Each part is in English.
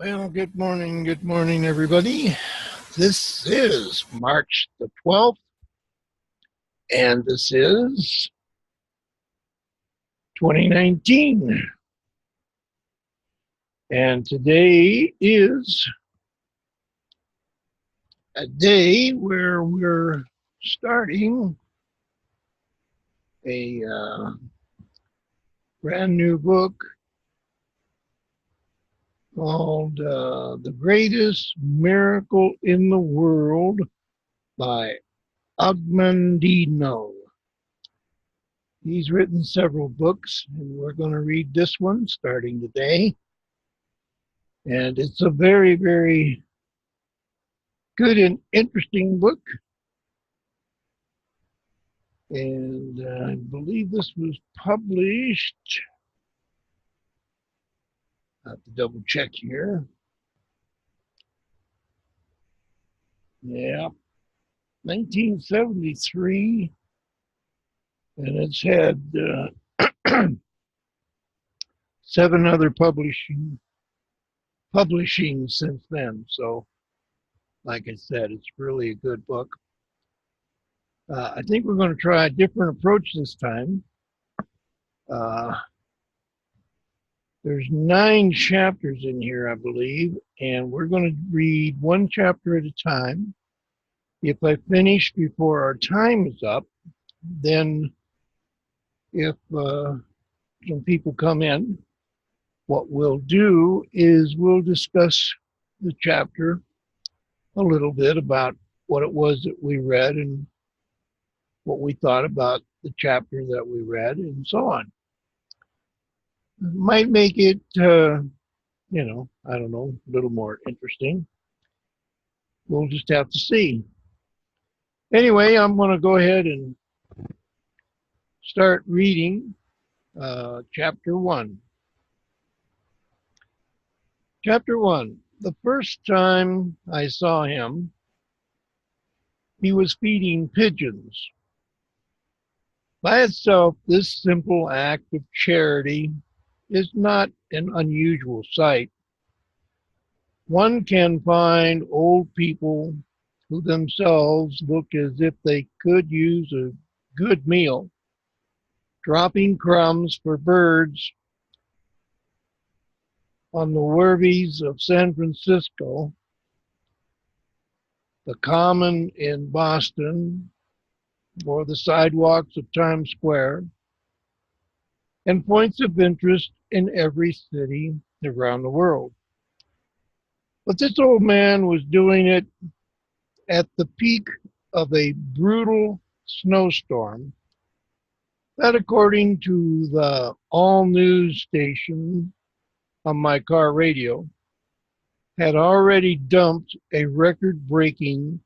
Well, good morning, everybody. This is March the 12th, and this is 2019. And today is a day where we're starting a brand new book called The Greatest Miracle in the World by Og Mandino. He's written several books, and we're going to read this one starting today. And it's a very, very good and interesting book. And I believe this was published, I have to double check here. Yeah, 1973. And it's had 7 other publishing since then. So, like I said, it's really a good book. I think we're going to try a different approach this time. There's 9 chapters in here, I believe, and we're going to read one chapter at a time. If I finish before our time is up, then if some people come in, what we'll do is we'll discuss the chapter a little bit about what it was that we read and what we thought about the chapter that we read and so on. It might make it, I don't know, a little more interesting. We'll just have to see. Anyway, I'm going to go ahead and start reading chapter 1. Chapter 1. The first time I saw him, he was feeding pigeons. By itself, this simple act of charity is not an unusual sight. One can find old people who themselves look as if they could use a good meal, dropping crumbs for birds on the wharves of San Francisco, the Common in Boston, or the sidewalks of Times Square, and points of interest in every city around the world. But this old man was doing it at the peak of a brutal snowstorm that, according to the all news station on my car radio, had already dumped a record-breaking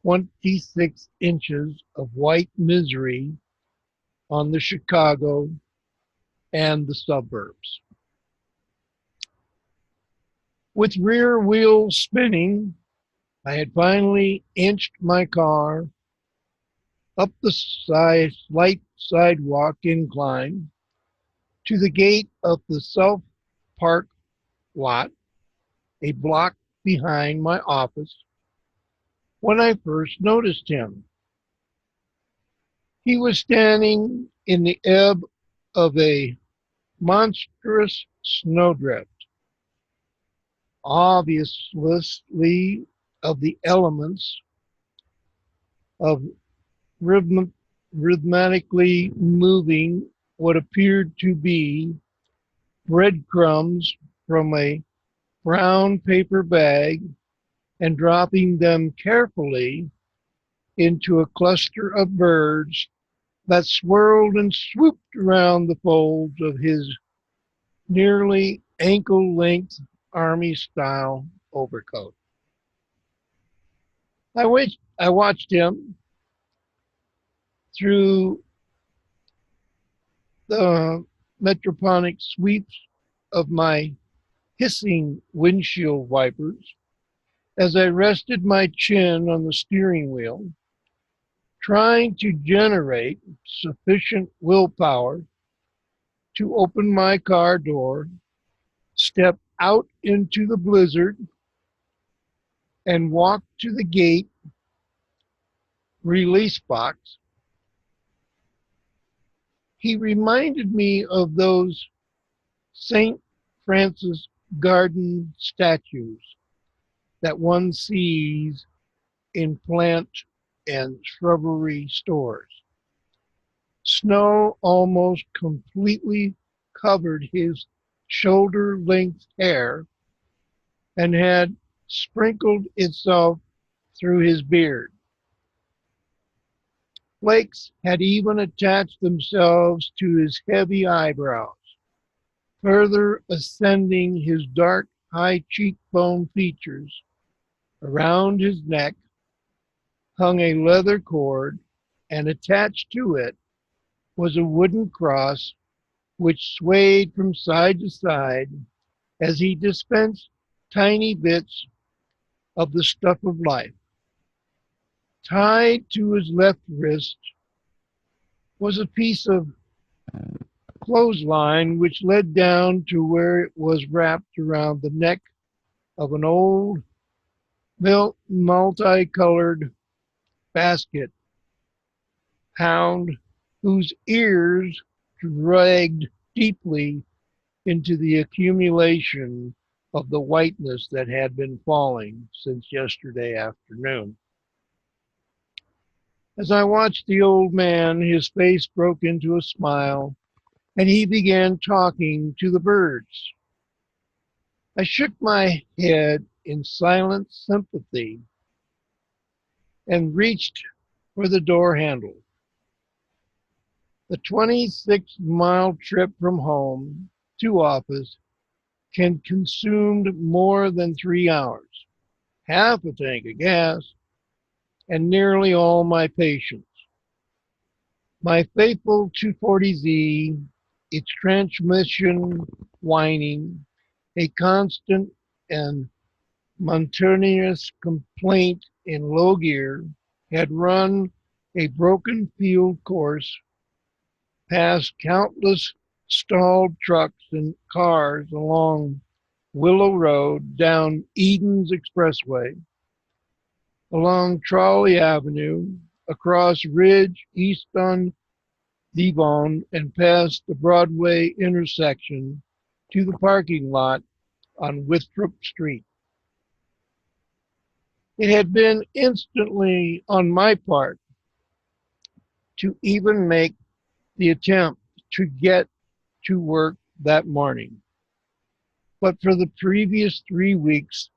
26 inches of white misery on the Chicago and the suburbs. With rear wheels spinning, I had finally inched my car up the slight sidewalk incline to the gate of the South Park lot, a block behind my office, when I first noticed him. He was standing in the ebb of a monstrous snowdrift, obviously of the elements of rhythmically moving what appeared to be breadcrumbs from a brown paper bag and dropping them carefully into a cluster of birds that swirled and swooped around the folds of his nearly ankle-length army-style overcoat. I watched him through the metronomic sweeps of my hissing windshield wipers as I rested my chin on the steering wheel, trying to generate sufficient willpower to open my car door, step out into the blizzard and walked to the gate release box, he reminded me of those St. Francis garden statues that one sees in plant and shrubbery stores. Snow almost completely covered his shoulder-length hair and had sprinkled itself through his beard. Flakes had even attached themselves to his heavy eyebrows, further ascending his dark, high cheekbone features. Around his neck hung a leather cord, and attached to it was a wooden cross which swayed from side to side as he dispensed tiny bits of the stuff of life. Tied to his left wrist was a piece of clothesline which led down to where it was wrapped around the neck of an old multicolored basket hound whose ears dragged deeply into the accumulation of the whiteness that had been falling since yesterday afternoon. As I watched the old man, his face broke into a smile, and he began talking to the birds. I shook my head in silent sympathy and reached for the door handle. The 26-mile trip from home to office can consume more than 3 hours, half a tank of gas, and nearly all my patience. My faithful 240Z, its transmission whining, a constant and monotonous complaint in low gear, had run a broken field course past countless stalled trucks and cars along Willow Road, down Eden's Expressway, along Trolley Avenue, across Ridge, east on Devon, and past the Broadway intersection to the parking lot on Withrop Street. It had been instantly on my part to even make the attempt to get to work that morning. But for the previous 3 weeks,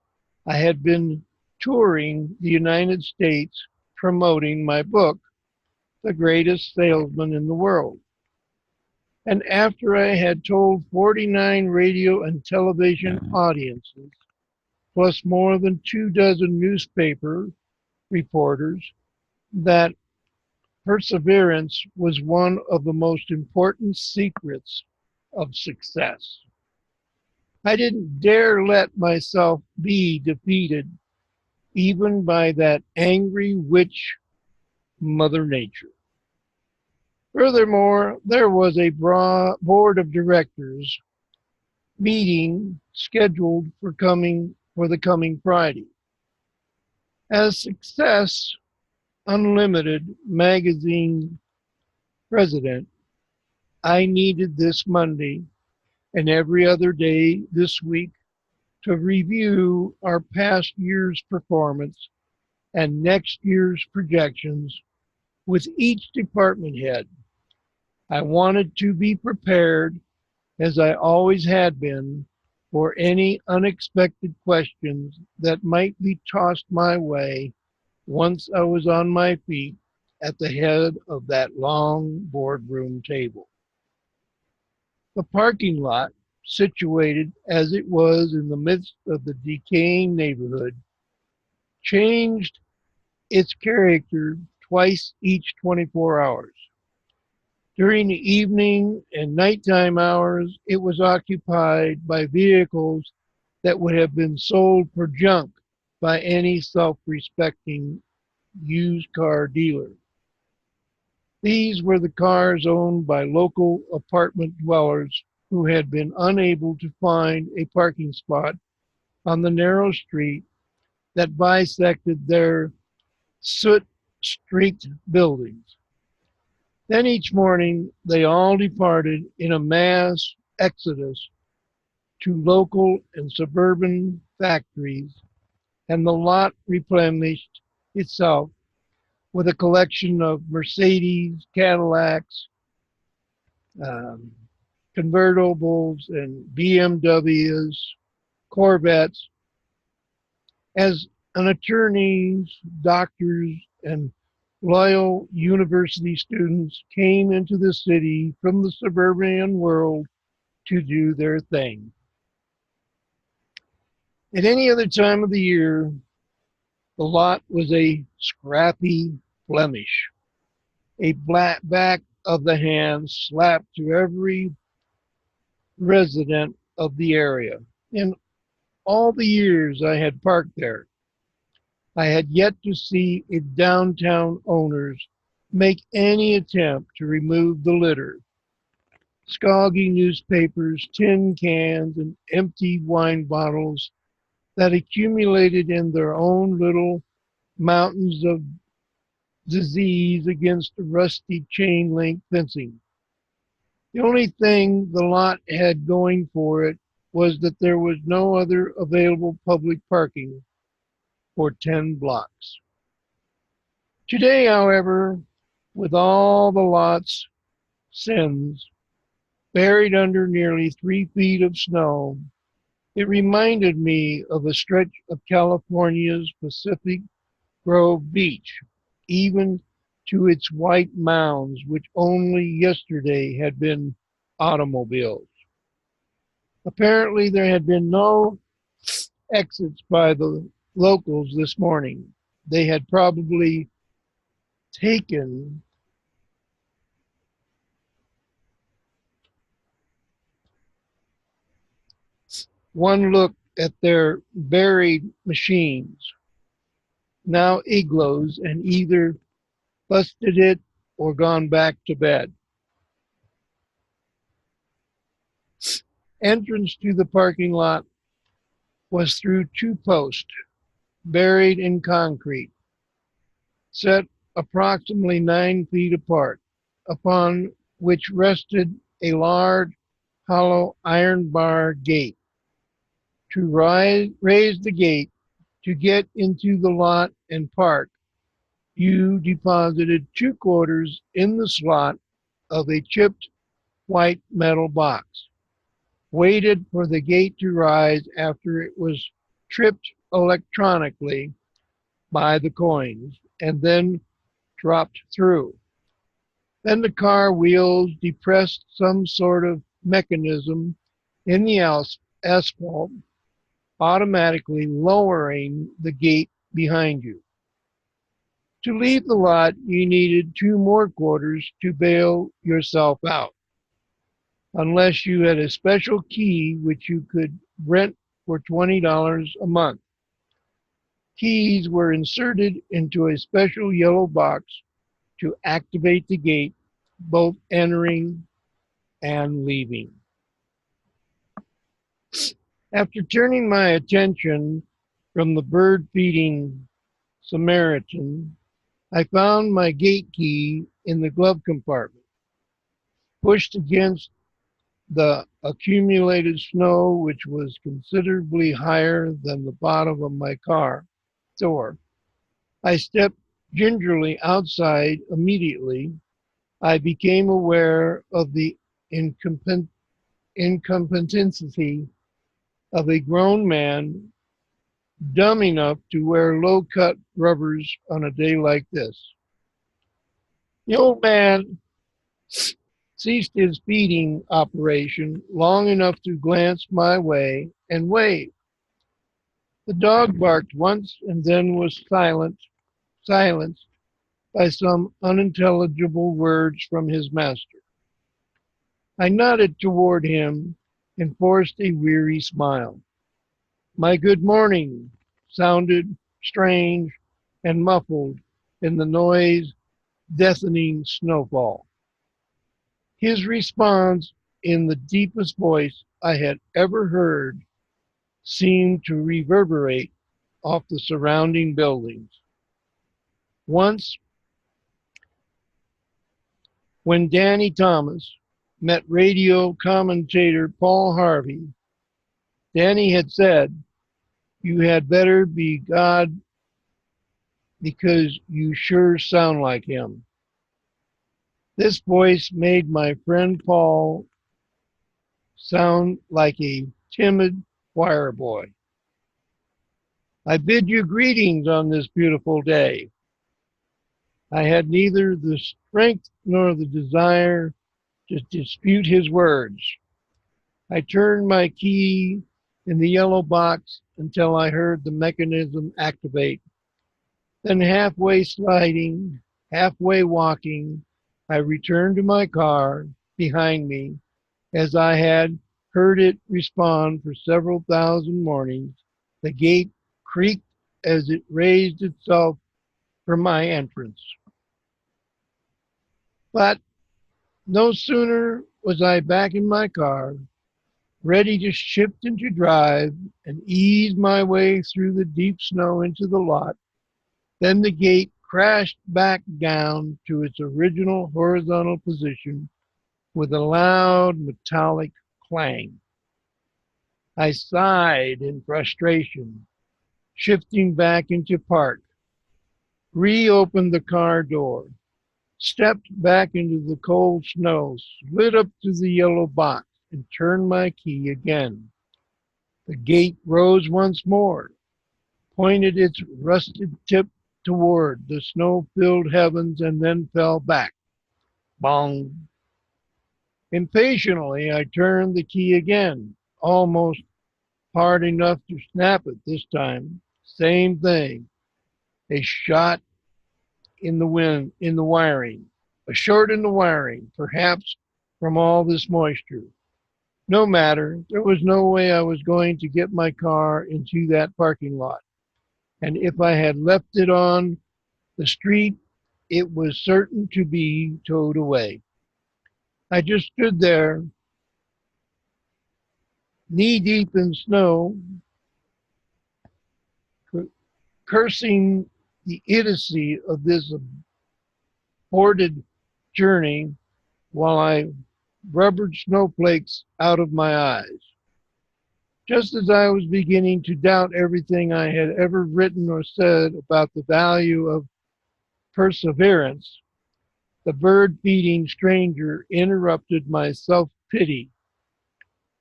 I had been touring the United States promoting my book, The Greatest Salesman in the World. And after I had told 49 radio and television audiences, plus more than 24 newspaper reporters, that perseverance was one of the most important secrets of success, I didn't dare let myself be defeated even by that angry witch, Mother Nature. Furthermore, there was a board of directors meeting scheduled for the coming Friday. As Success Unlimited magazine president, I needed this Monday and every other day this week to review our past year's performance and next year's projections with each department head. I wanted to be prepared, as I always had been, for any unexpected questions that might be tossed my way once I was on my feet at the head of that long boardroom table. The parking lot, situated as it was in the midst of the decaying neighborhood, changed its character twice each 24 hours. During the evening and nighttime hours, it was occupied by vehicles that would have been sold for junk by any self-respecting used car dealer. These were the cars owned by local apartment dwellers who had been unable to find a parking spot on the narrow street that bisected their soot-streaked buildings. Then each morning they all departed in a mass exodus to local and suburban factories, and the lot replenished itself with a collection of Mercedes, Cadillacs, um, convertibles, and BMWs, Corvettes. As an attorneys, doctors, and loyal university students came into the city from the suburban world to do their thing. At any other time of the year, the lot was a scrappy blemish, a black back of the hand slapped to every resident of the area. In all the years I had parked there, I had yet to see its downtown owners make any attempt to remove the litter. Soggy newspapers, tin cans, and empty wine bottles that accumulated in their own little mountains of disease against the rusty chain link fencing. The only thing the lot had going for it was that there was no other available public parking for 10 blocks. Today, however, with all the lot's sins buried under nearly 3 feet of snow, it reminded me of a stretch of California's Pacific Grove Beach, even to its white mounds, which only yesterday had been automobiles. Apparently, there had been no exits by the locals this morning. They had probably taken one look at their buried machines, now igloos, and either busted it or gone back to bed. Entrance to the parking lot was through 2 posts buried in concrete, set approximately 9 feet apart, upon which rested a large hollow iron bar gate. To raise the gate to get into the lot and park, you deposited 2 quarters in the slot of a chipped white metal box, waited for the gate to rise after it was tripped electronically by the coins, and then dropped through. Then the car wheels depressed some sort of mechanism in the asphalt, automatically lowering the gate behind you. To leave the lot, you needed 2 more quarters to bail yourself out, unless you had a special key which you could rent for $20 a month. Keys were inserted into a special yellow box to activate the gate, both entering and leaving. After turning my attention from the bird-feeding Samaritan, I found my gate key in the glove compartment, pushed against the accumulated snow, which was considerably higher than the bottom of my car door. I stepped gingerly outside. Immediately, I became aware of the incompetency of a grown man dumb enough to wear low-cut rubbers on a day like this. The old man ceased his feeding operation long enough to glance my way and wave. The dog barked once and then was silenced by some unintelligible words from his master. I nodded toward him and forced a weary smile. My good morning sounded strange and muffled in the noise deafening snowfall. His response in the deepest voice I had ever heard seemed to reverberate off the surrounding buildings. Once, when Danny Thomas met radio commentator Paul Harvey, Danny had said, "You had better be God because you sure sound like him." This voice made my friend Paul sound like a timid choir boy. "I bid you greetings on this beautiful day." I had neither the strength nor the desire to dispute his words. I turned my key in the yellow box until I heard the mechanism activate. Then halfway sliding, halfway walking, I returned to my car behind me as I had heard it respond for several thousand mornings. The gate creaked as it raised itself for my entrance. But no sooner was I back in my car, ready to shift into drive and ease my way through the deep snow into the lot, then the gate crashed back down to its original horizontal position with a loud metallic clang. I sighed in frustration, shifting back into park, reopened the car door, stepped back into the cold snow, slid up to the yellow box, and turned my key again. The gate rose once more, pointed its rusted tip toward the snow-filled heavens, and then fell back. Bong! Impatiently, I turned the key again, almost hard enough to snap it this time. Same thing. A shot in the wiring. A short in the wiring, perhaps from all this moisture. No matter, there was no way I was going to get my car into that parking lot. And if I had left it on the street, it was certain to be towed away. I just stood there, knee deep in snow, cursing the idiocy of this aborted journey while I rubbered snowflakes out of my eyes. Just as I was beginning to doubt everything I had ever written or said about the value of perseverance, the bird-feeding stranger interrupted my self-pity.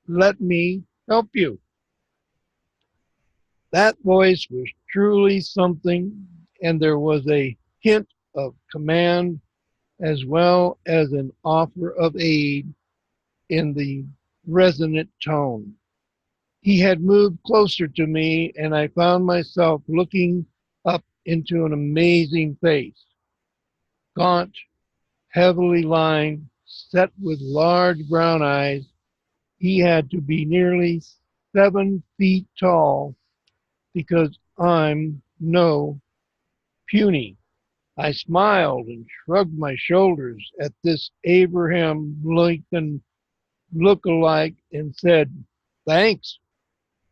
"Let me help you." That voice was truly something, and there was a hint of command as well as an offer of aid in the resonant tone. He had moved closer to me, and I found myself looking up into an amazing face. Gaunt, heavily lined, set with large brown eyes, he had to be nearly 7 feet tall because I'm no puny. I smiled and shrugged my shoulders at this Abraham Lincoln look-alike and said, "Thanks,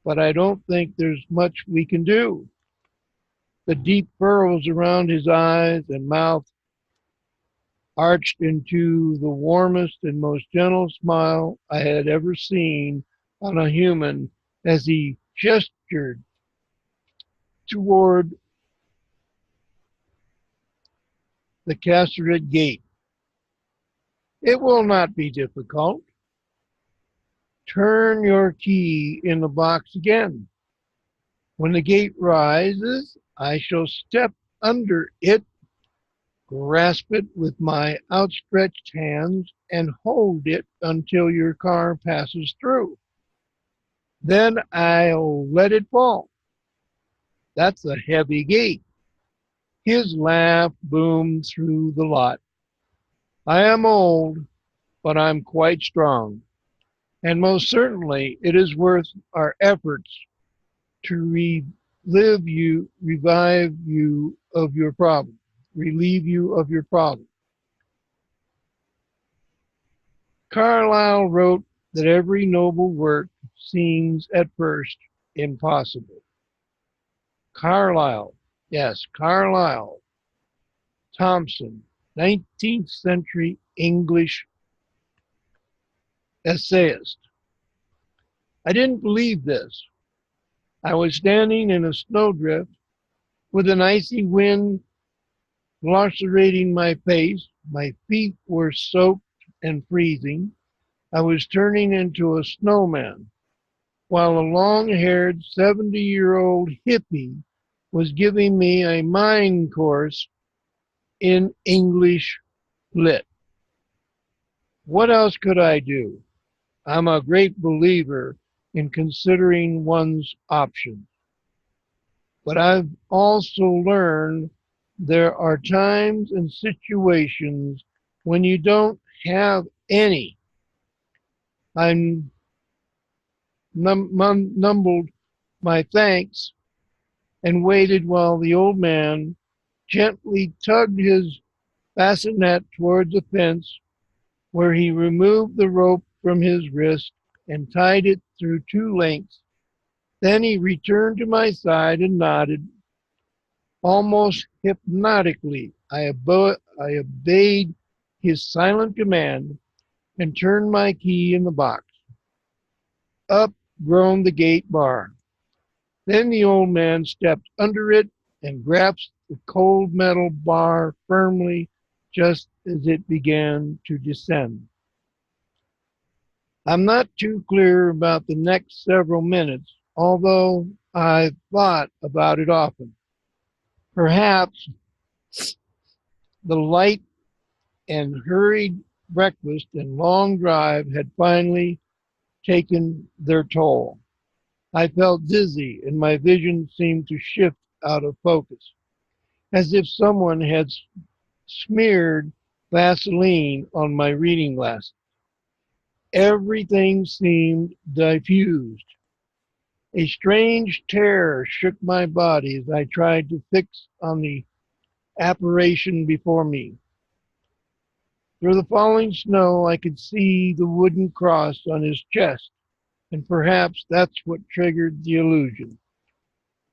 but I don't think there's much we can do." The deep furrows around his eyes and mouth arched into the warmest and most gentle smile I had ever seen on a human as he gestured toward the Castered gate. "It will not be difficult. Turn your key in the box again. When the gate rises, I shall step under it, grasp it with my outstretched hands, and hold it until your car passes through. Then I'll let it fall. That's a heavy gate." His laugh boomed through the lot. "I am old, but I'm quite strong. And most certainly it is worth our efforts to revive you of your problem, relieve you of your problem. Carlyle wrote that every noble work seems at first impossible. Carlyle, yes, Carlyle, Thompson, 19th century English essayist. I didn't believe this. I was standing in a snowdrift with an icy wind lacerating my face. My feet were soaked and freezing. I was turning into a snowman, while a long-haired 70-year-old hippie was giving me a mind course in English lit. What else could I do? I'm a great believer in considering one's options. But I've also learned there are times and situations when you don't have any. I mumbled my thanks and waited while the old man gently tugged his bassinet towards the fence, where he removed the rope from his wrist and tied it through two lengths. Then he returned to my side and nodded. Almost hypnotically, I obeyed his silent command and turned my key in the box. Up groaned the gate bar. Then the old man stepped under it and grasped the cold metal bar firmly just as it began to descend. I'm not too clear about the next several minutes, although I've thought about it often. Perhaps the light and hurried breakfast and long drive had finally taken their toll. I felt dizzy and my vision seemed to shift out of focus, as if someone had smeared Vaseline on my reading glasses. Everything seemed diffused. A strange terror shook my body as I tried to fix on the apparition before me. Through the falling snow, I could see the wooden cross on his chest, and perhaps that's what triggered the illusion.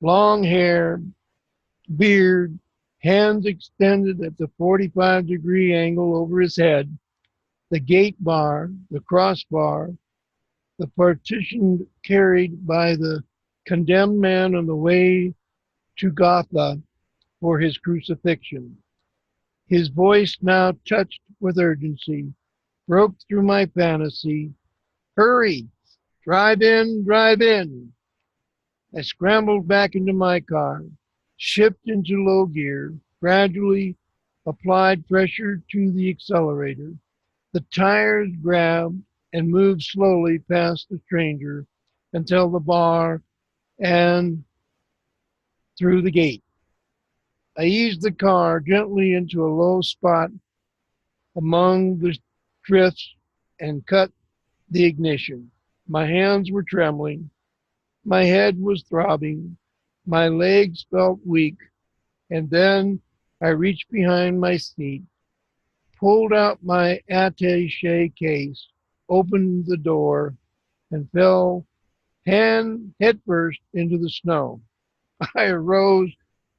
Long hair, beard, hands extended at the 45-degree angle over his head, the gate bar, the crossbar, the partition carried by the condemned man on the way to Gotha for his crucifixion. His voice, now touched with urgency, broke through my fantasy. Hurry! Drive in, drive in! I scrambled back into my car, shipped into low gear, gradually applied pressure to the accelerator. The tires grabbed and moved slowly past the stranger until the bar and through the gate. I eased the car gently into a low spot among the drifts and cut the ignition. My hands were trembling. My head was throbbing. My legs felt weak. And then I reached behind my seat, pulled out my attaché case, opened the door, and fell headfirst into the snow. I arose,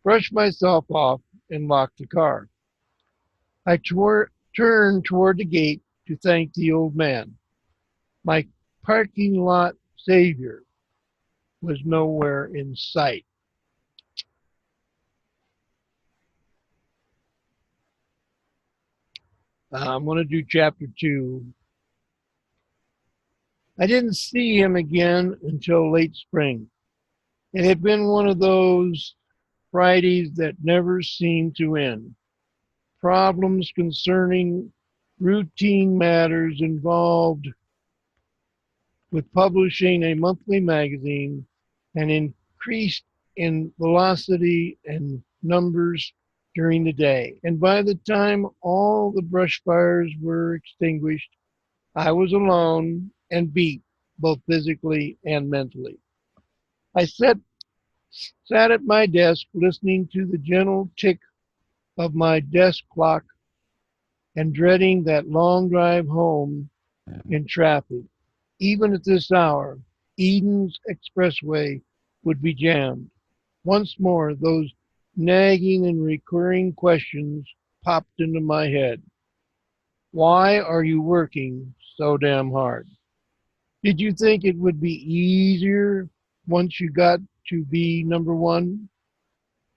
brushed myself off, and locked the car. I turned toward the gate to thank the old man. My parking lot savior was nowhere in sight. I'm going to do chapter 2. I didn't see him again until late spring. It had been one of those Fridays that never seemed to end. Problems concerning routine matters involved with publishing a monthly magazine and increased in velocity and numbers during the day. And by the time all the brush fires were extinguished, I was alone and beat, both physically and mentally. I sat at my desk listening to the gentle tick of my desk clock and dreading that long drive home in traffic. Even at this hour, Eden's expressway would be jammed. Once more, those nagging and recurring questions popped into my head. Why are you working so damn hard? Did you think it would be easier once you got to be number one?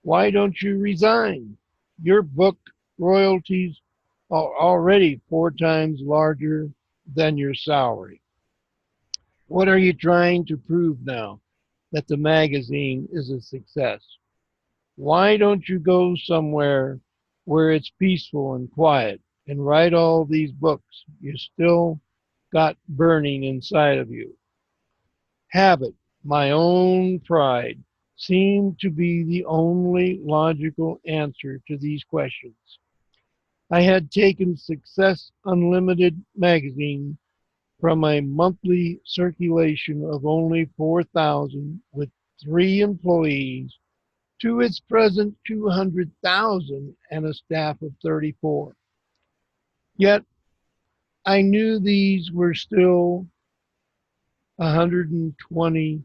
Why don't you resign? Your book royalties are already 4 times larger than your salary. What are you trying to prove now that the magazine is a success? Why don't you go somewhere where it's peaceful and quiet and write all these books you still got burning inside of you? Habit, my own pride, seemed to be the only logical answer to these questions. I had taken Success Unlimited magazine from a monthly circulation of only 4,000 with 3 employees to its present 200,000 and a staff of 34. Yet I knew these were still 120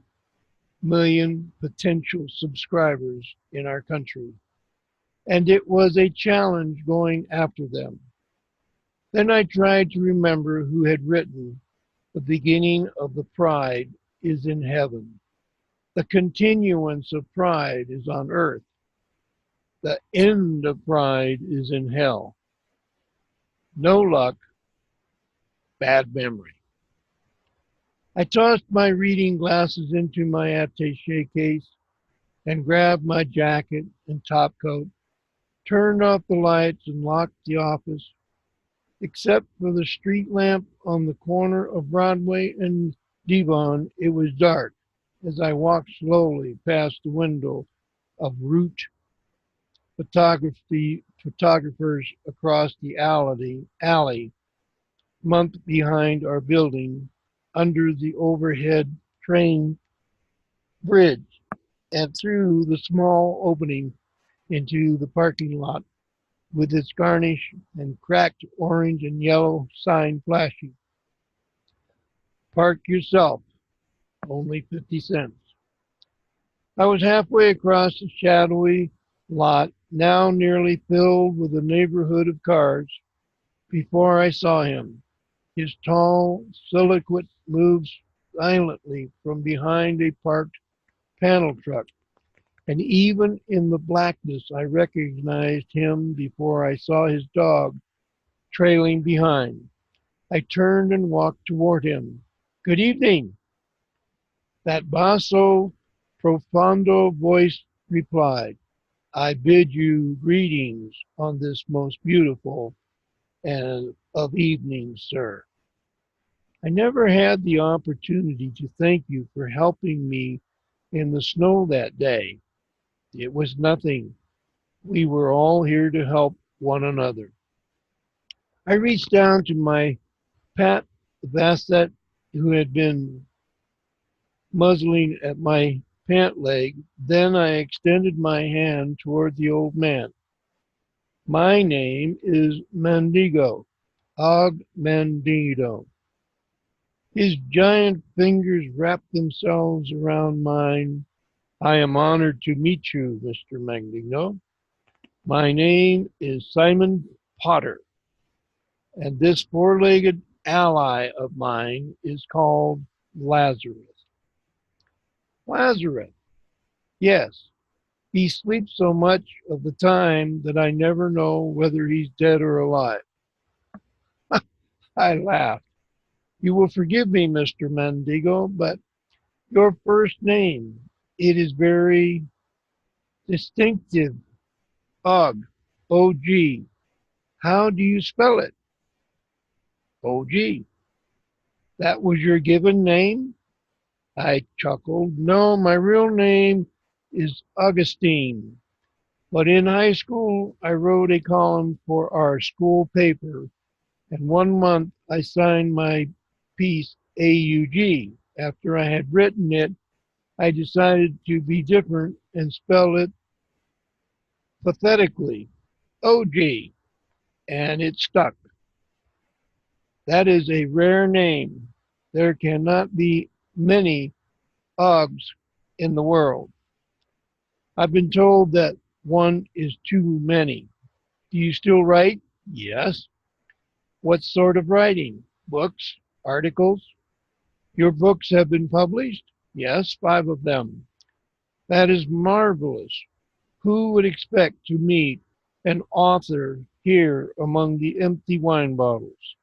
million potential subscribers in our country, and it was a challenge going after them. Then I tried to remember who had written, "The beginning of the pride is in heaven. The continuance of pride is on earth. The end of pride is in hell. No luck, bad memory." I tossed my reading glasses into my attaché case and grabbed my jacket and top coat, turned off the lights and locked the office. Except for the street lamp on the corner of Broadway and Devon, it was dark as I walked slowly past the window of Root photographers across the alley, month behind our building, under the overhead train bridge, and through the small opening into the parking lot with its garnish and cracked orange and yellow sign flashing. Park yourself, only 50 cents. I was halfway across the shadowy lot, now nearly filled with a neighborhood of cars, before I saw him. His tall silhouette moved silently from behind a parked panel truck, and even in the blackness I recognized him before I saw his dog trailing behind. I turned and walked toward him. "Good evening," that basso profondo voice replied. "I bid you greetings on this most beautiful of evenings, sir. I never had the opportunity to thank you for helping me in the snow that day. It was nothing. We were all here to help one another." I reached down to my Pat Bassett, who had been muzzling at my pant leg. Then I extended my hand toward the old man. "My name is Mandino, Og Mandino." His giant fingers wrapped themselves around mine. "I am honored to meet you, Mr. Mandino. My name is Simon Potter, and this four-legged ally of mine is called Lazarus." Lazarus, yes. He sleeps so much of the time that I never know whether he's dead or alive. I laughed. "You will forgive me, Mr. Mandino, but your first name, it is very distinctive. Og, O-G. How do you spell it?" "O-G. That was your given name?" I chuckled. "No, my real name is Augustine. But in high school, I wrote a column for our school paper, and one month I signed my piece AUG. After I had written it, I decided to be different and spell it pathetically, OG, and it stuck." That is a rare name. There cannot be many Ogs in the world. I've been told that one is too many. Do you still write? Yes. What sort of writing? Books? Articles? Your books have been published? Yes, 5 of them. That is marvelous. Who would expect to meet an author here among the empty wine bottles?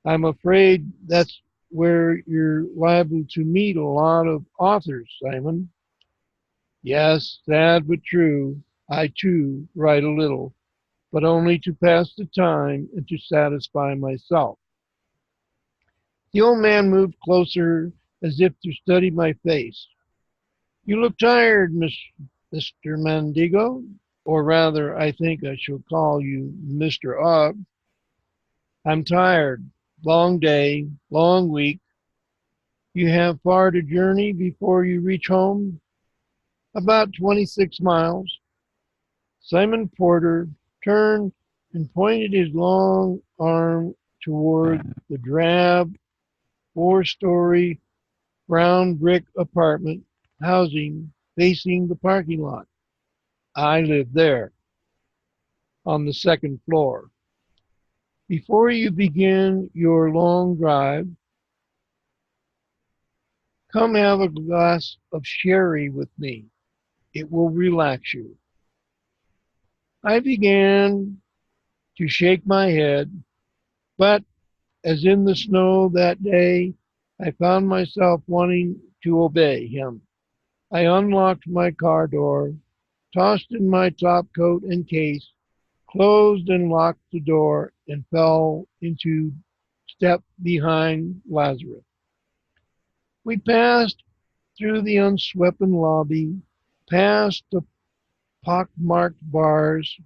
I'm afraid that's where you're liable to meet a lot of authors, Simon. Yes, sad but true. I too write a little, but only to pass the time and to satisfy myself. The old man moved closer as if to study my face. You look tired, Mr. Mandingo, or rather, I think I shall call you Mr. Og. I'm tired. Long day, long week. You have far to journey before you reach home? About 26 miles. Simon Porter turned and pointed his long arm toward the drab 4-story brown brick apartment housing facing the parking lot. I live there on the second floor. Before you begin your long drive, come have a glass of sherry with me. It will relax you. I began to shake my head, but as in the snow that day, I found myself wanting to obey him. I unlocked my car door, tossed in my top coat and case, closed and locked the door, and fell into step behind Lazarus. We passed through the unswept lobby, past the pockmarked bars,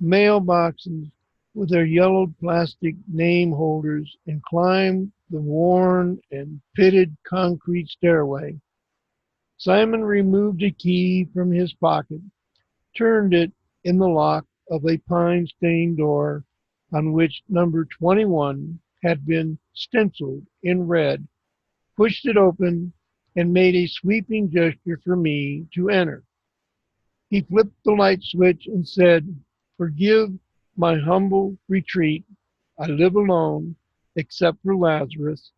mailboxes with their yellowed plastic name holders, and climbed the worn and pitted concrete stairway. Simon removed a key from his pocket, turned it in the lock of a pine-stained door on which number 21 had been stenciled in red, pushed it open, and made a sweeping gesture for me to enter. He flipped the light switch and said, "Forgive my humble retreat. I live alone, except for Lazarus,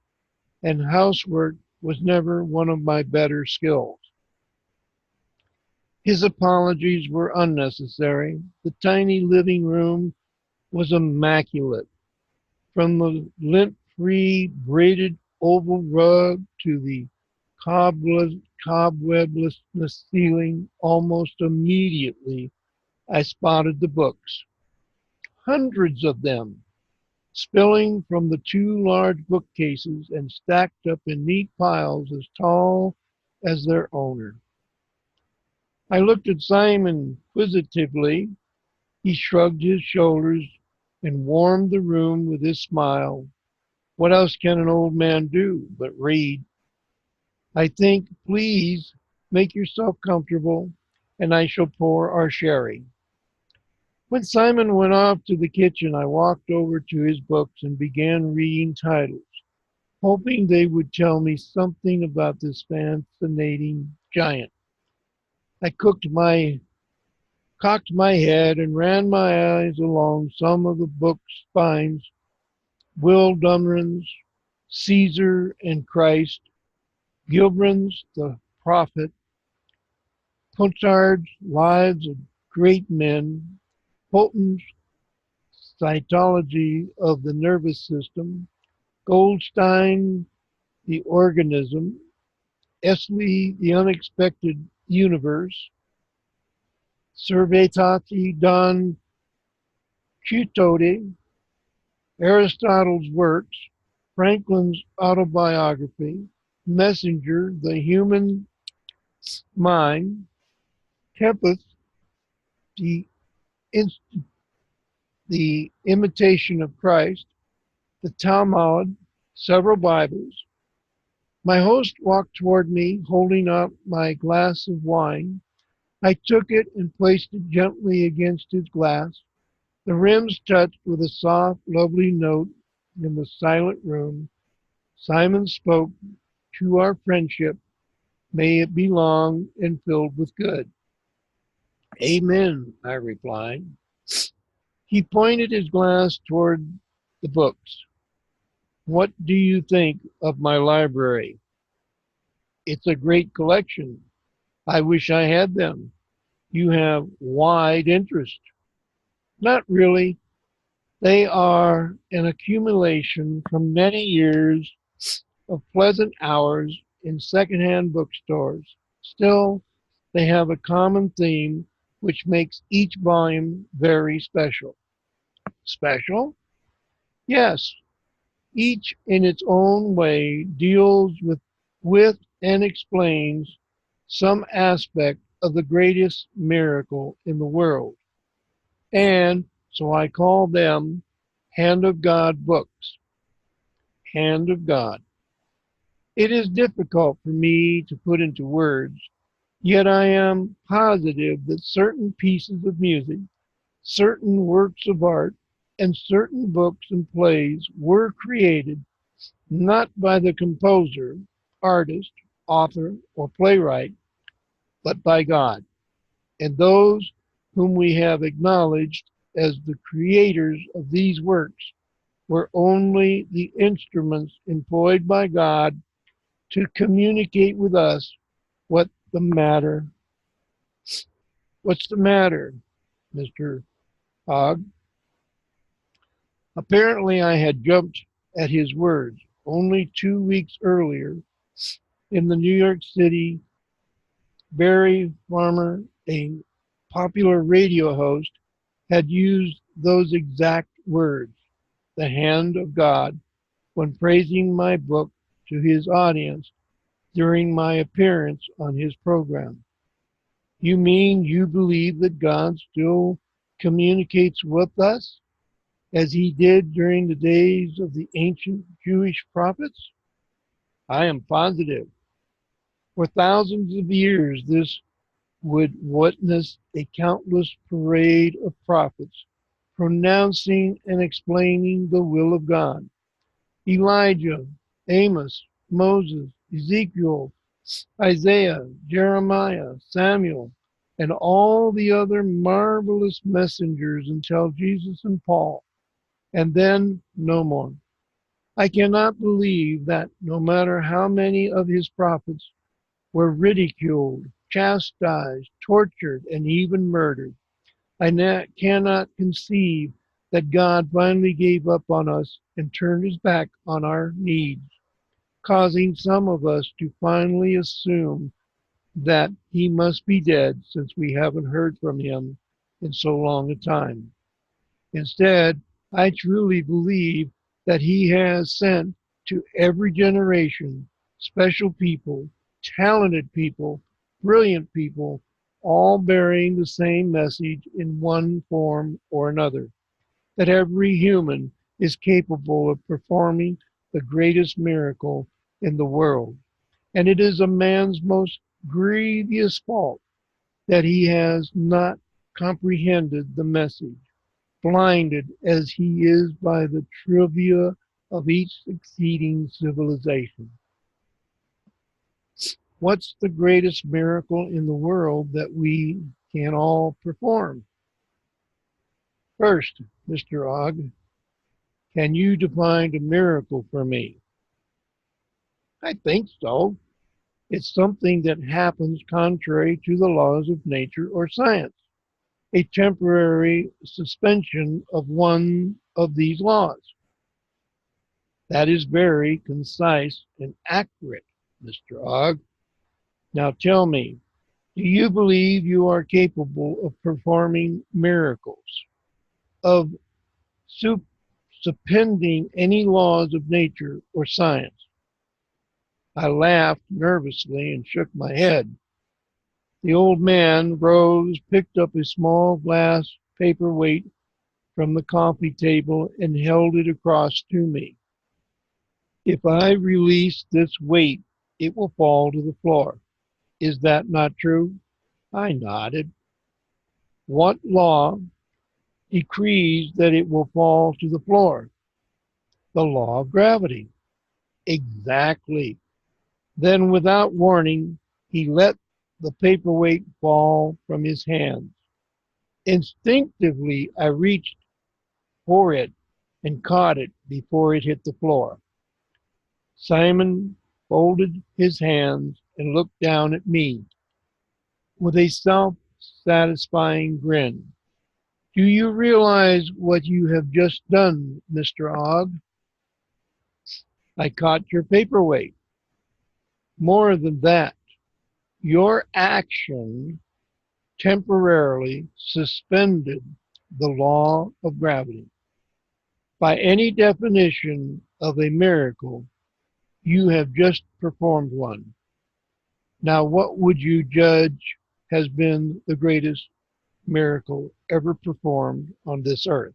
and housework was never one of my better skills." His apologies were unnecessary. The tiny living room was immaculate. From the lint-free braided oval rug to the cobwebless ceiling, almost immediately I spotted the books. Hundreds of them, spilling from the 2 large bookcases and stacked up in neat piles as tall as their owner. I looked at Simon inquisitively. He shrugged his shoulders and warmed the room with his smile. What else can an old man do but read? I think, please make yourself comfortable, and I shall pour our sherry. When Simon went off to the kitchen, I walked over to his books and began reading titles, hoping they would tell me something about this fascinating giant. I cocked my head and ran my eyes along some of the book's spines: Will Dunran's Caesar and Christ, Gilbran's The Prophet, Pontard's Lives of Great Men, Fulton's Cytology of the Nervous System, Goldstein, The Organism, Esley, The Unexpected Universe, Cervetati Don Quixote, Aristotle's Works, Franklin's Autobiography, Messenger, The Human Mind, Tempest, The Imitation of Christ, the Talmud, several Bibles. My host walked toward me, holding up my glass of wine. I took it and placed it gently against his glass. The rims touched with a soft, lovely note in the silent room, Simon spoke to our friendship. May it be long and filled with good. Amen, I replied. He pointed his glass toward the books. What do you think of my library? It's a great collection. I wish I had them. You have wide interest. Not really. They are an accumulation from many years of pleasant hours in secondhand bookstores. Still, they have a common theme which makes each volume very special. Special? Yes, each in its own way deals with and explains some aspect of the greatest miracle in the world. And so I call them Hand of God books. Hand of God. It is difficult for me to put into words, yet I am positive that certain pieces of music, certain works of art, and certain books and plays were created not by the composer, artist, author, or playwright, but by God. And those whom we have acknowledged as the creators of these works were only the instruments employed by God to communicate with us what the matter. What's the matter, Mr. Og? Apparently, I had jumped at his words. Only 2 weeks earlier, in the New York City, Barry Farmer, a popular radio host, had used those exact words, the hand of God, when praising my book to his audience during my appearance on his program. You mean you believe that God still communicates with us as he did during the days of the ancient Jewish prophets? I am positive. For thousands of years, this would witness a countless parade of prophets pronouncing and explaining the will of God. Elijah, Amos, Moses, Ezekiel, Isaiah, Jeremiah, Samuel, and all the other marvelous messengers until Jesus and Paul, and then no more. I cannot believe that no matter how many of his prophets were ridiculed, chastised, tortured, and even murdered, I cannot conceive that God finally gave up on us and turned his back on our needs, causing some of us to finally assume that he must be dead since we haven't heard from him in so long a time. Instead, I truly believe that he has sent to every generation special people, talented people, brilliant people, all bearing the same message in one form or another, that every human is capable of performing the greatest miracle in the world. And it is a man's most grievous fault that he has not comprehended the message, blinded as he is by the trivia of each succeeding civilization. What's the greatest miracle in the world that we can all perform? First, Mr. Og, can you define a miracle for me? I think so. It's something that happens contrary to the laws of nature or science, a temporary suspension of one of these laws. That is very concise and accurate, Mr. Og. Now tell me, do you believe you are capable of performing miracles, of suspending any laws of nature or science? I laughed nervously and shook my head. The old man rose, picked up a small glass paperweight from the coffee table, and held it across to me. If I release this weight, it will fall to the floor. Is that not true? I nodded. What law decrees that it will fall to the floor? The law of gravity. Exactly. Then, without warning, he let the paperweight fall from his hands. Instinctively, I reached for it and caught it before it hit the floor. Simon folded his hands and looked down at me with a self-satisfying grin. Do you realize what you have just done, Mr. Og? I caught your paperweight. More than that, your action temporarily suspended the law of gravity. By any definition of a miracle, you have just performed one. Now, what would you judge has been the greatest miracle ever performed on this earth?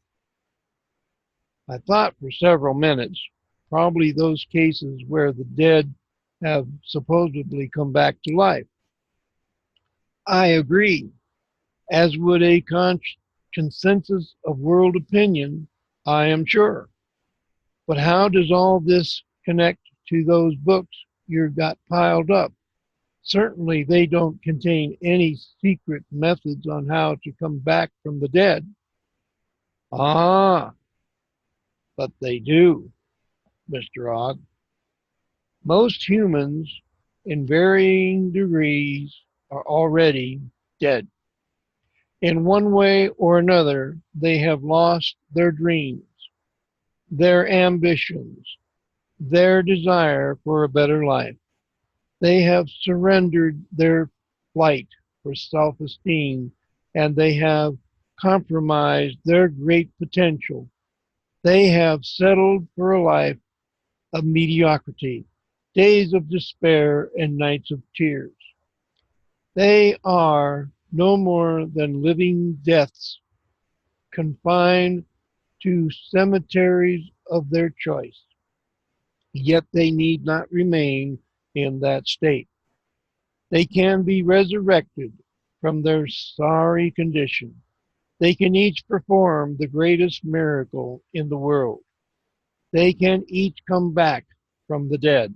I thought for several minutes, probably those cases where the dead have supposedly come back to life. I agree, as would a consensus of world opinion, I am sure. But how does all this connect to those books you've got piled up? Certainly they don't contain any secret methods on how to come back from the dead. Ah, but they do, Mr. Og. Most humans, in varying degrees, are already dead. In one way or another, they have lost their dreams, their ambitions, their desire for a better life. They have surrendered their flight for self-esteem, and they have compromised their great potential. They have settled for a life of mediocrity, days of despair and nights of tears. They are no more than living deaths, confined to cemeteries of their choice. Yet they need not remain in that state. They can be resurrected from their sorry condition. They can each perform the greatest miracle in the world. They can each come back from the dead.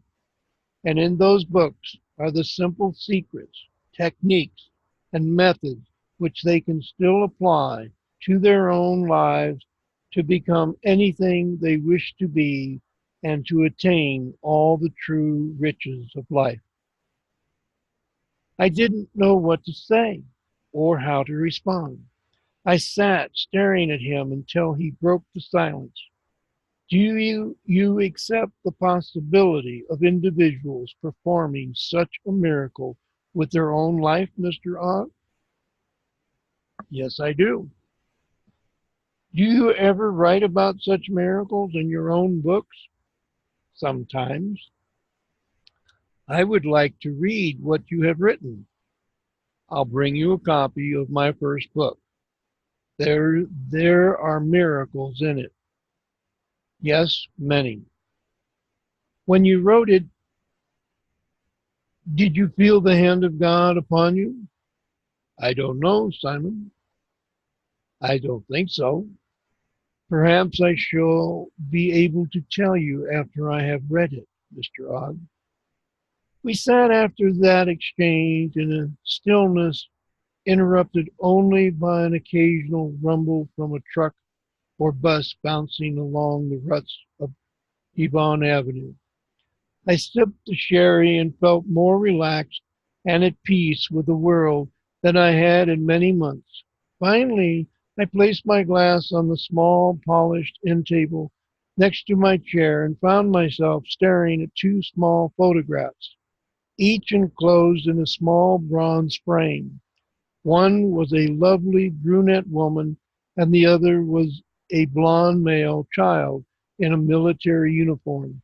And in those books are the simple secrets, techniques, and methods which they can still apply to their own lives to become anything they wish to be and to attain all the true riches of life. I didn't know what to say or how to respond. I sat staring at him until he broke the silence. Do you accept the possibility of individuals performing such a miracle with their own life, Mr. Og? Yes, I do. Do you ever write about such miracles in your own books? Sometimes. I would like to read what you have written. I'll bring you a copy of my first book. There are miracles in it. Yes, many. When you wrote it, did you feel the hand of God upon you? I don't know, Simon. I don't think so. Perhaps I shall be able to tell you after I have read it, Mr. Og. We sat after that exchange in a stillness interrupted only by an occasional rumble from a truck or bus bouncing along the ruts of Devon Avenue. I sipped the sherry and felt more relaxed and at peace with the world than I had in many months. Finally, I placed my glass on the small, polished end table next to my chair and found myself staring at two small photographs, each enclosed in a small bronze frame. One was a lovely brunette woman, and the other was a blond male child in a military uniform.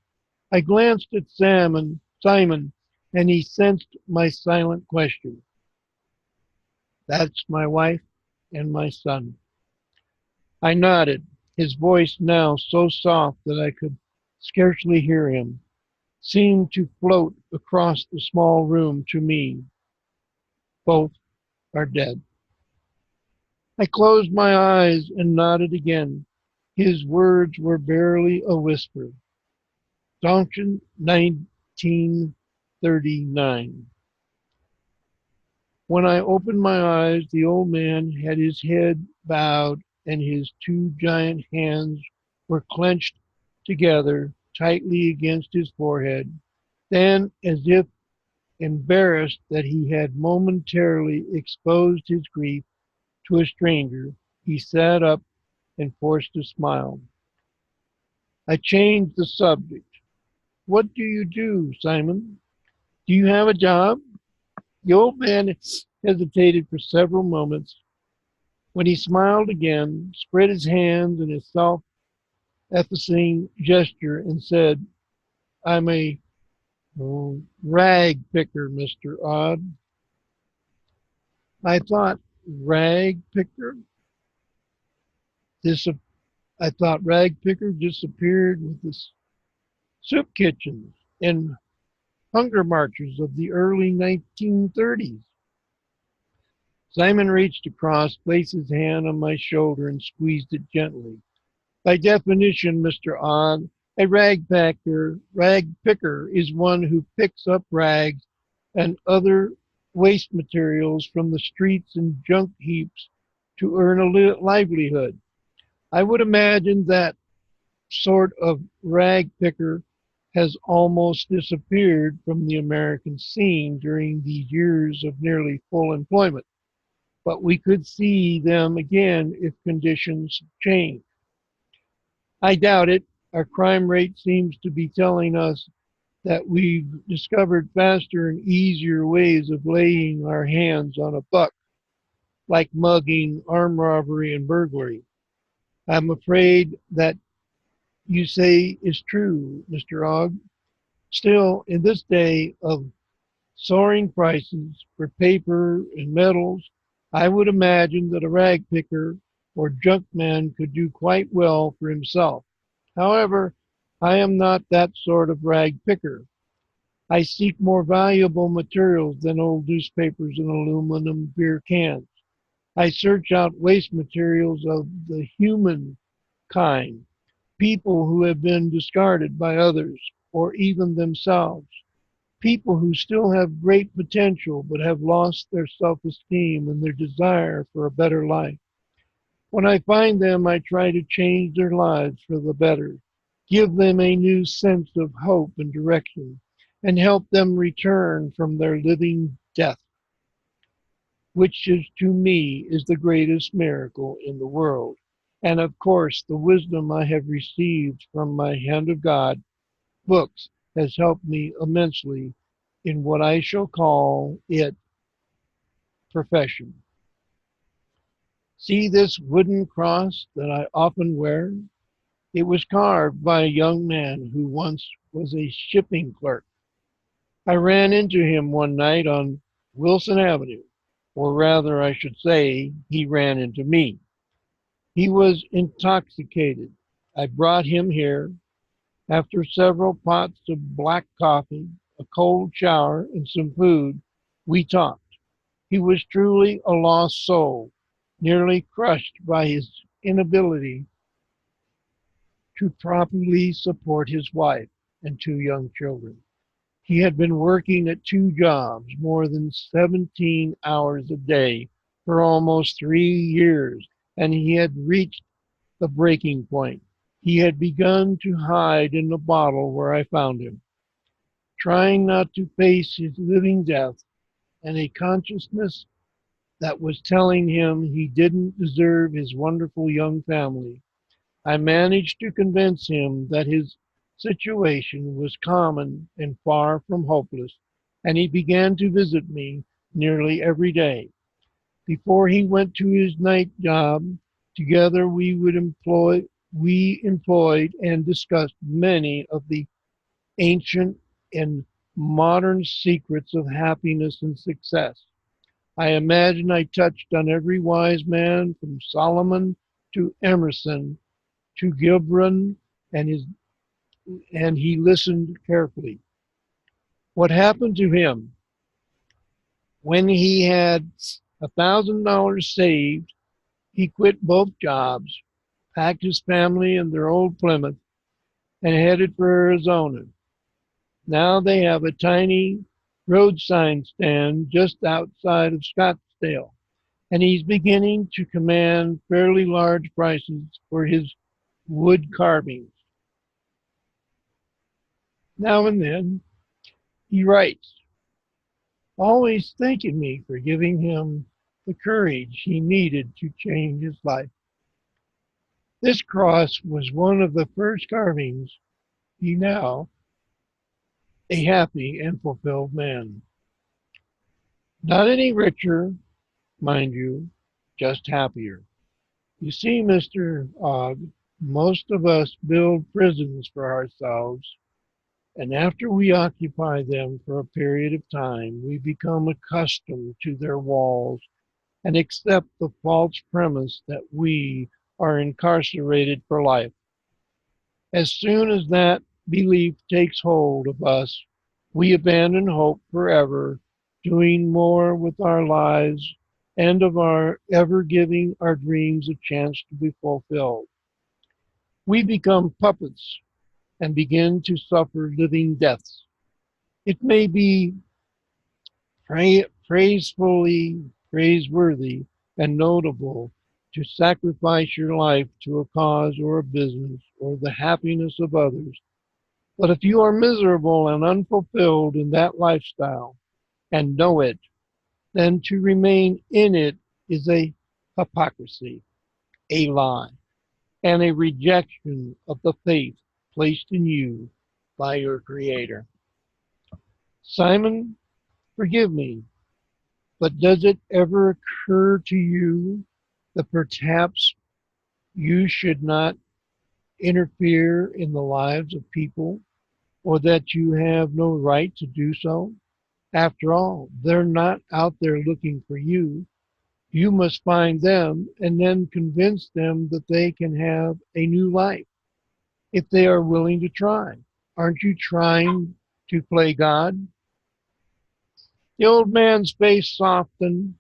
I glanced at Simon, and he sensed my silent question. That's my wife and my son. I nodded, his voice now so soft that I could scarcely hear him, seemed to float across the small room to me. Both are dead. I closed my eyes and nodded again. His words were barely a whisper. Junction 1939. When I opened my eyes, the old man had his head bowed and his two giant hands were clenched together tightly against his forehead. Then, as if embarrassed that he had momentarily exposed his grief to a stranger, he sat up and forced a smile. I changed the subject. What do you do, Simon? Do you have a job? The old man hesitated for several moments. When he smiled again, spread his hands in a self-effacing gesture, and said, I'm a rag picker, Mr. Odd. I thought, rag picker? This, I thought rag picker disappeared with the soup kitchens and hunger marches of the early 1930s. Simon reached across, placed his hand on my shoulder, and squeezed it gently. By definition, Mr. Odd, a rag picker is one who picks up rags and other waste materials from the streets and junk heaps to earn a livelihood. I would imagine that sort of rag picker has almost disappeared from the American scene during these years of nearly full employment, but we could see them again if conditions change. I doubt it. Our crime rate seems to be telling us that we've discovered faster and easier ways of laying our hands on a buck, like mugging, armed robbery, and burglary. I'm afraid that you say is true, Mr. Og. Still, in this day of soaring prices for paper and metals, I would imagine that a rag picker or junk man could do quite well for himself. However, I am not that sort of rag picker. I seek more valuable materials than old newspapers and aluminum beer cans. I search out waste materials of the human kind, people who have been discarded by others or even themselves, people who still have great potential but have lost their self-esteem and their desire for a better life. When I find them, I try to change their lives for the better, give them a new sense of hope and direction, and help them return from their living death, which is to me is the greatest miracle in the world. And of course, the wisdom I have received from my hand of God, books, has helped me immensely in what I shall call it profession. See this wooden cross that I often wear? It was carved by a young man who once was a shipping clerk. I ran into him one night on Wilson Avenue, or rather, I should say, he ran into me. He was intoxicated. I brought him here. After several pots of black coffee, a cold shower, and some food, we talked. He was truly a lost soul, nearly crushed by his inability to properly support his wife and two young children. He had been working at two jobs, more than 17 hours a day, for almost 3 years, and he had reached the breaking point. He had begun to hide in the bottle where I found him, trying not to face his living death and a consciousness that was telling him he didn't deserve his wonderful young family. I managed to convince him that his situation was common and far from hopeless, and he began to visit me nearly every day. Before he went to his night job, together we employed and discussed many of the ancient and modern secrets of happiness and success. I imagine I touched on every wise man from Solomon to Emerson to Gibran, and he listened carefully. What happened to him when he had $1,000 saved? He quit both jobs, packed his family in their old Plymouth, and headed for Arizona. Now they have a tiny road sign stand just outside of Scottsdale, and he's beginning to command fairly large prices for his wood carvings. Now and then he writes, always thanking me for giving him the courage he needed to change his life. This cross was one of the first carvings. He now a happy and fulfilled man. Not any richer, mind you, just happier. You see, Mr. Og, most of us build prisons for ourselves, and after we occupy them for a period of time, we become accustomed to their walls and accept the false premise that we are incarcerated for life. As soon as that belief takes hold of us, we abandon hope forever, doing more with our lives and of our ever giving our dreams a chance to be fulfilled. We become puppets and begin to suffer living deaths. It may be praiseworthy and notable to sacrifice your life to a cause or a business or the happiness of others. But if you are miserable and unfulfilled in that lifestyle and know it, then to remain in it is a hypocrisy, a lie, and a rejection of the faith placed in you by your Creator. Simon, forgive me, but does it ever occur to you that perhaps you should not interfere in the lives of people, or that you have no right to do so? After all, they're not out there looking for you. You must find them and then convince them that they can have a new life if they are willing to try. Aren't you trying to play God? The old man's face softened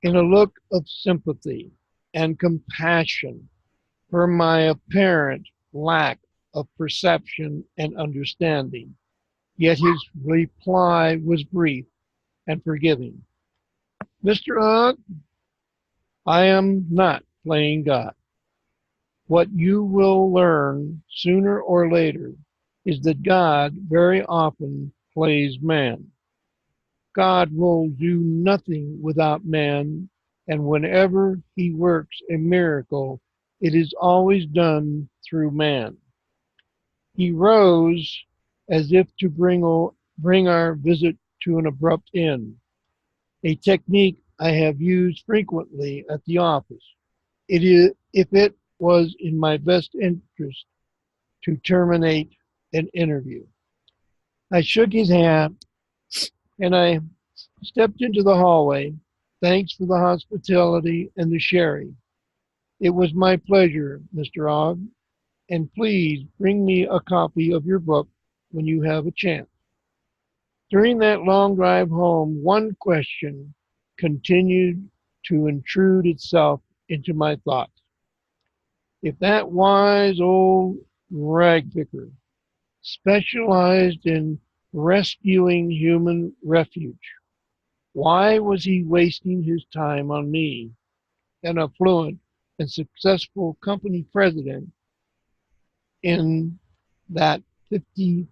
in a look of sympathy and compassion for my apparent lack of perception and understanding. Yet his reply was brief and forgiving. Mr. Og, I am not playing God. What you will learn sooner or later is that God very often plays man. God will do nothing without man, and whenever he works a miracle, it is always done through man. He rose as if to bring our visit to an abrupt end, a technique I have used frequently at the office. If it was in my best interest to terminate an interview. I shook his hand and I stepped into the hallway. Thanks for the hospitality and the sherry. It was my pleasure, Mr. Og, and please bring me a copy of your book when you have a chance. During that long drive home, one question continued to intrude itself into my thoughts. If that wise old ragpicker specialized in rescuing human refuge, why was he wasting his time on me, an affluent and successful company president in that 50%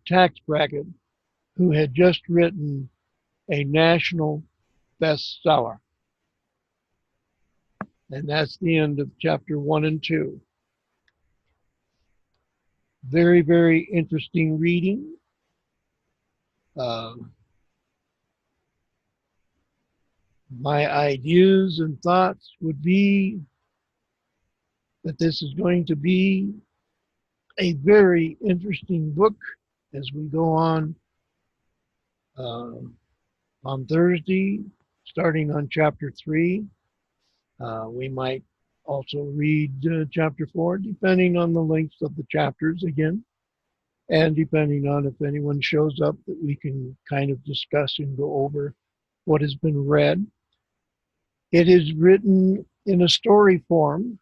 tax bracket who had just written a national bestseller? And that's the end of chapter 1 and 2. Very, very interesting reading. My ideas and thoughts would be that this is going to be a very interesting book as we go on Thursday, starting on chapter 3. We might also read chapter 4, depending on the length of the chapters again, and depending on if anyone shows up that we can kind of discuss and go over what has been read. It is written in a story form,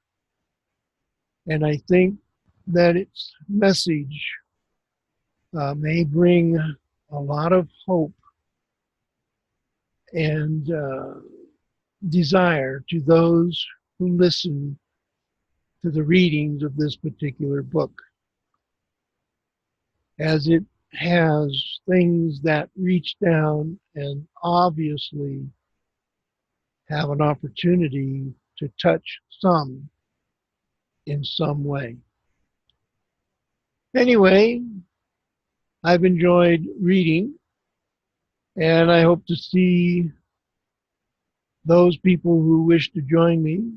and I think that its message may bring a lot of hope and desire to those who listen to the readings of this particular book, as it has things that reach down and obviously have an opportunity to touch some in some way. Anyway, I've enjoyed reading, and I hope to see those people who wish to join me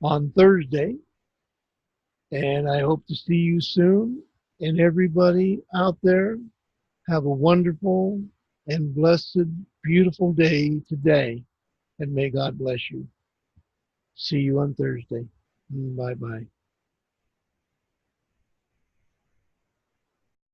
on Thursday. And I hope to see you soon. And everybody out there, have a wonderful and blessed, beautiful day today. And may God bless you. See you on Thursday. Bye-bye.